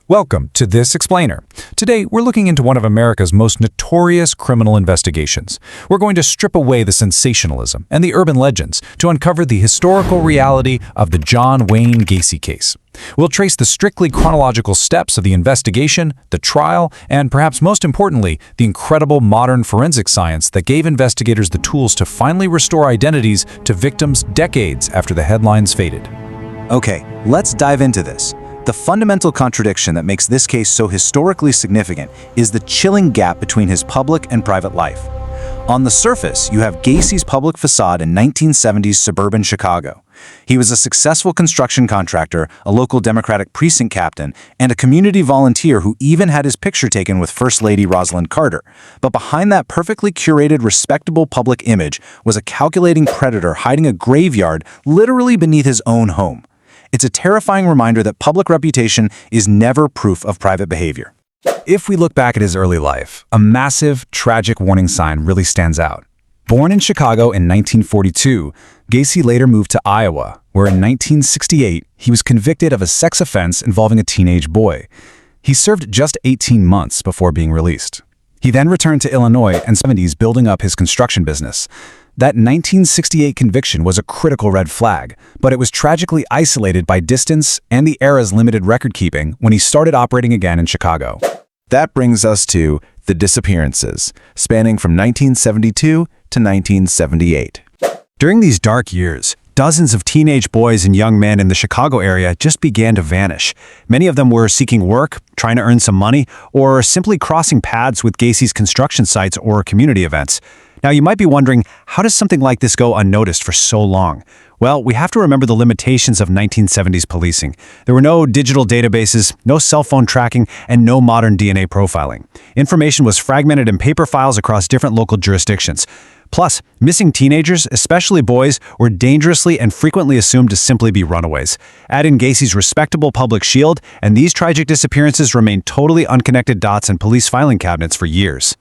Welcome to This Explainer. Today, we're looking into one of America's most notorious criminal investigations. We're going to strip away the sensationalism and the urban legends to uncover the historical reality of the John Wayne Gacy case. We'll trace the strictly chronological steps of the investigation, the trial, and perhaps most importantly, the incredible modern forensic science that gave investigators the tools to finally restore identities to victims decades after the headlines faded. Okay, let's dive into this. The fundamental contradiction that makes this case so historically significant is the chilling gap between his public and private life. On the surface, you have Gacy's public facade in 1970s suburban Chicago. He was a successful construction contractor, a local Democratic precinct captain, and a community volunteer who even had his picture taken with First Lady Rosalind Carter. But behind that perfectly curated, respectable public image was a calculating predator hiding a graveyard literally beneath his own home. It's a terrifying reminder that public reputation is never proof of private behavior. If we look back at his early life, a massive, tragic warning sign really stands out. Born in Chicago in 1942, Gacy later moved to Iowa, where in 1968, he was convicted of a sex offense involving a teenage boy. He served just 18 months before being released. He then returned to Illinois and 70s building up his construction business. That 1968 conviction was a critical red flag, but it was tragically isolated by distance and the era's limited record-keeping when he started operating again in Chicago. That brings us to the disappearances, spanning from 1972 to 1978. During these dark years, dozens of teenage boys and young men in the Chicago area just began to vanish. Many of them were seeking work, trying to earn some money, or simply crossing paths with Gacy's construction sites or community events. Now, you might be wondering, how does something like this go unnoticed for so long? Well, we have to remember the limitations of 1970s policing. There were no digital databases, no cell phone tracking, and no modern DNA profiling. Information was fragmented in paper files across different local jurisdictions. Plus, missing teenagers, especially boys, were dangerously and frequently assumed to simply be runaways. Add in Gacy's respectable public shield, and these tragic disappearances remained totally unconnected dots in police filing cabinets for years.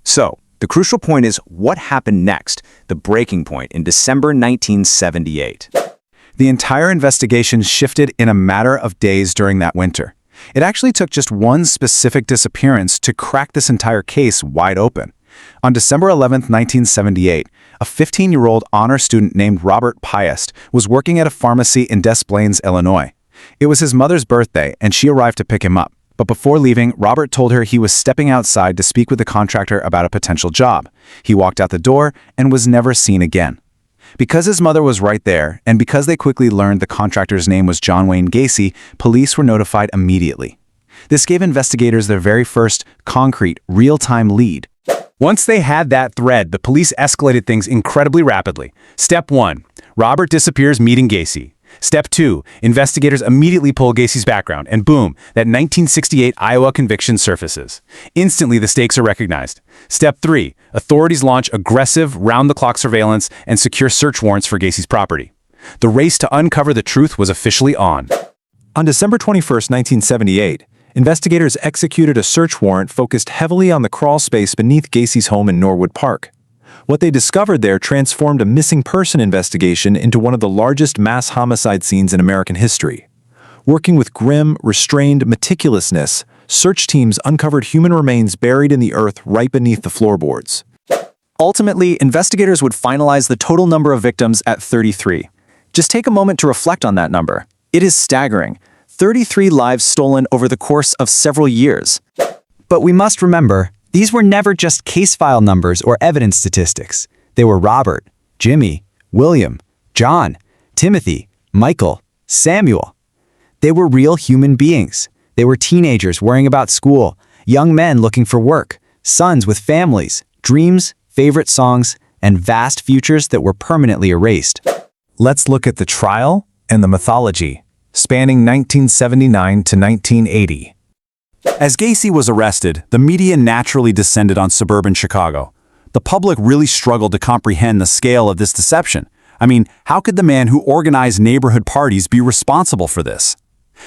So, the crucial point is what happened next, the breaking point in December 1978. The entire investigation shifted in a matter of days during that winter. It actually took just one specific disappearance to crack this entire case wide open. On December 11, 1978, a 15-year-old honor student named Robert Piest was working at a pharmacy in Des Plaines, Illinois. It was his mother's birthday, and she arrived to pick him up. But before leaving, Robert told her he was stepping outside to speak with the contractor about a potential job. He walked out the door and was never seen again. Because his mother was right there, and because they quickly learned the contractor's name was John Wayne Gacy, police were notified immediately. This gave investigators their very first concrete, real-time lead. Once they had that thread, the police escalated things incredibly rapidly. Step 1, Robert disappears meeting Gacy. Step 2, investigators immediately pull Gacy's background, and boom, that 1968 Iowa conviction surfaces. Instantly, the stakes are recognized. Step 3, authorities launch aggressive, round-the-clock surveillance and secure search warrants for Gacy's property. The race to uncover the truth was officially on. On December 21, 1978, investigators executed a search warrant focused heavily on the crawl space beneath Gacy's home in Norwood Park. What they discovered there transformed a missing person investigation into one of the largest mass homicide scenes in American history. Working with grim, restrained meticulousness, search teams uncovered human remains buried in the earth right beneath the floorboards. Ultimately, investigators would finalize the total number of victims at 33. Just take a moment to reflect on that number. It is staggering. 33 lives stolen over the course of several years. But we must remember, these were never just case file numbers or evidence statistics. They were Robert, Jimmy, William, John, Timothy, Michael, Samuel. They were real human beings. They were teenagers worrying about school, young men looking for work, sons with families, dreams, favorite songs, and vast futures that were permanently erased. Let's look at the trial and the mythology, spanning 1979 to 1980. As Gacy was arrested, the media naturally descended on suburban Chicago. The public really struggled to comprehend the scale of this deception. I mean, how could the man who organized neighborhood parties be responsible for this?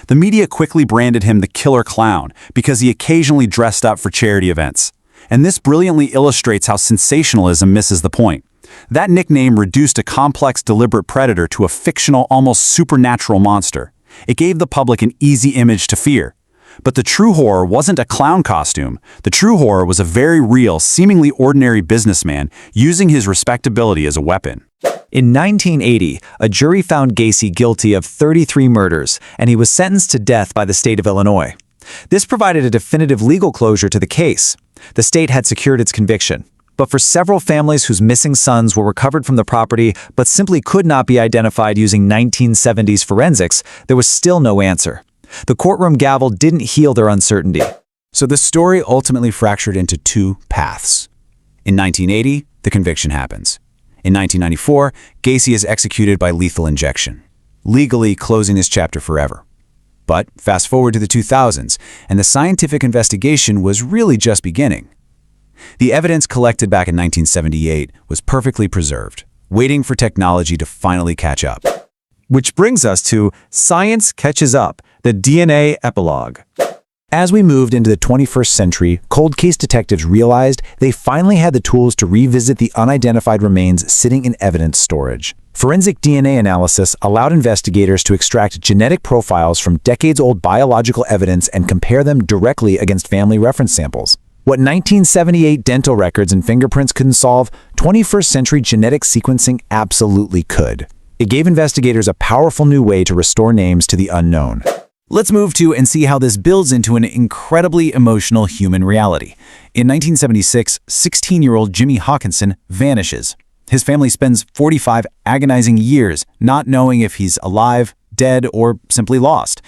The media quickly branded him the killer clown because he occasionally dressed up for charity events. And this brilliantly illustrates how sensationalism misses the point. That nickname reduced a complex, deliberate predator to a fictional, almost supernatural monster. It gave the public an easy image to fear. But the true horror wasn't a clown costume. The true horror was a very real, seemingly ordinary businessman using his respectability as a weapon. In 1980, a jury found Gacy guilty of 33 murders, and he was sentenced to death by the state of Illinois. This provided a definitive legal closure to the case. The state had secured its conviction. But for several families whose missing sons were recovered from the property but simply could not be identified using 1970s forensics, there was still no answer. The courtroom gavel didn't heal their uncertainty. So the story ultimately fractured into two paths. In 1980, the conviction happens. In 1994, Gacy is executed by lethal injection, legally closing his chapter forever. But fast forward to the 2000s, and the scientific investigation was really just beginning. The evidence collected back in 1978 was perfectly preserved, waiting for technology to finally catch up. Which brings us to Science Catches Up, the DNA epilogue. As we moved into the 21st century, cold case detectives realized they finally had the tools to revisit the unidentified remains sitting in evidence storage. Forensic DNA analysis allowed investigators to extract genetic profiles from decades-old biological evidence and compare them directly against family reference samples. What 1978 dental records and fingerprints couldn't solve, 21st century genetic sequencing absolutely could. It gave investigators a powerful new way to restore names to the unknown. Let's move to and see how this builds into an incredibly emotional human reality. In 1976, 16-year-old Jimmy Hawkinson vanishes. His family spends 45 agonizing years not knowing if he's alive, dead, or simply lost.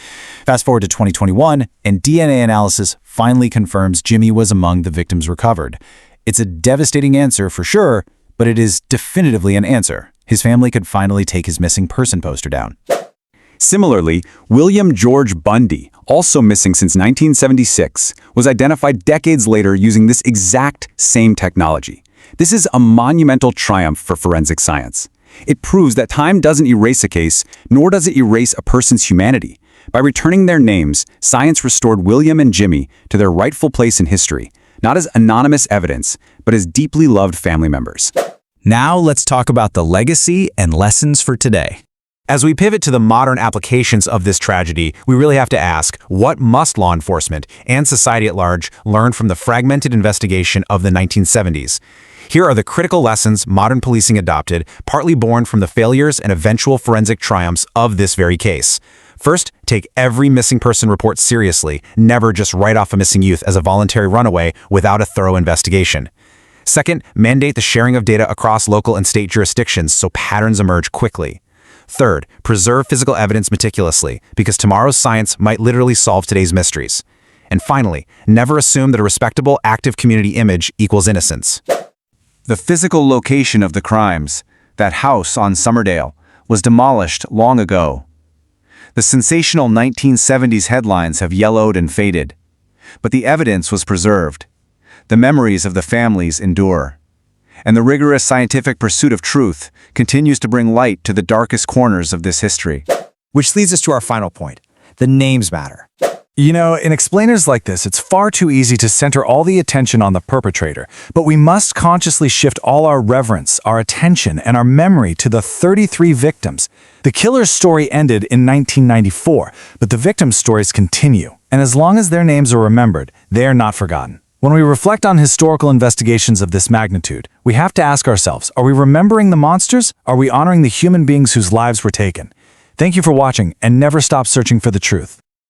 Fast forward to 2021, and DNA analysis finally confirms Jimmy was among the victims recovered. It's a devastating answer for sure, but it is definitively an answer. His family could finally take his missing person poster down. Similarly, William George Bundy, also missing since 1976, was identified decades later using this exact same technology. This is a monumental triumph for forensic science. It proves that time doesn't erase a case, nor does it erase a person's humanity. By returning their names, science restored William and Jimmy to their rightful place in history, not as anonymous evidence, but as deeply loved family members. Now let's talk about the legacy and lessons for today. As we pivot to the modern applications of this tragedy, we really have to ask, what must law enforcement and society at large learn from the fragmented investigation of the 1970s? Here are the critical lessons modern policing adopted, partly born from the failures and eventual forensic triumphs of this very case. First, take every missing person report seriously. Never just write off a missing youth as a voluntary runaway without a thorough investigation. Second, mandate the sharing of data across local and state jurisdictions so patterns emerge quickly. Third, preserve physical evidence meticulously, because tomorrow's science might literally solve today's mysteries. And finally, never assume that a respectable, active community image equals innocence. The physical location of the crimes, that house on Summerdale, was demolished long ago. The sensational 1970s headlines have yellowed and faded, but the evidence was preserved. The memories of the families endure. And the rigorous scientific pursuit of truth continues to bring light to the darkest corners of this history. Which leads us to our final point. The names matter. You know, in explainers like this, it's far too easy to center all the attention on the perpetrator, but we must consciously shift all our reverence, our attention, and our memory to the 33 victims. The killer's story ended in 1994, but the victims' stories continue, and as long as their names are remembered, they are not forgotten. When we reflect on historical investigations of this magnitude, we have to ask ourselves, are we remembering the monsters? Are we honoring the human beings whose lives were taken? Thank you for watching, and never stop searching for the truth.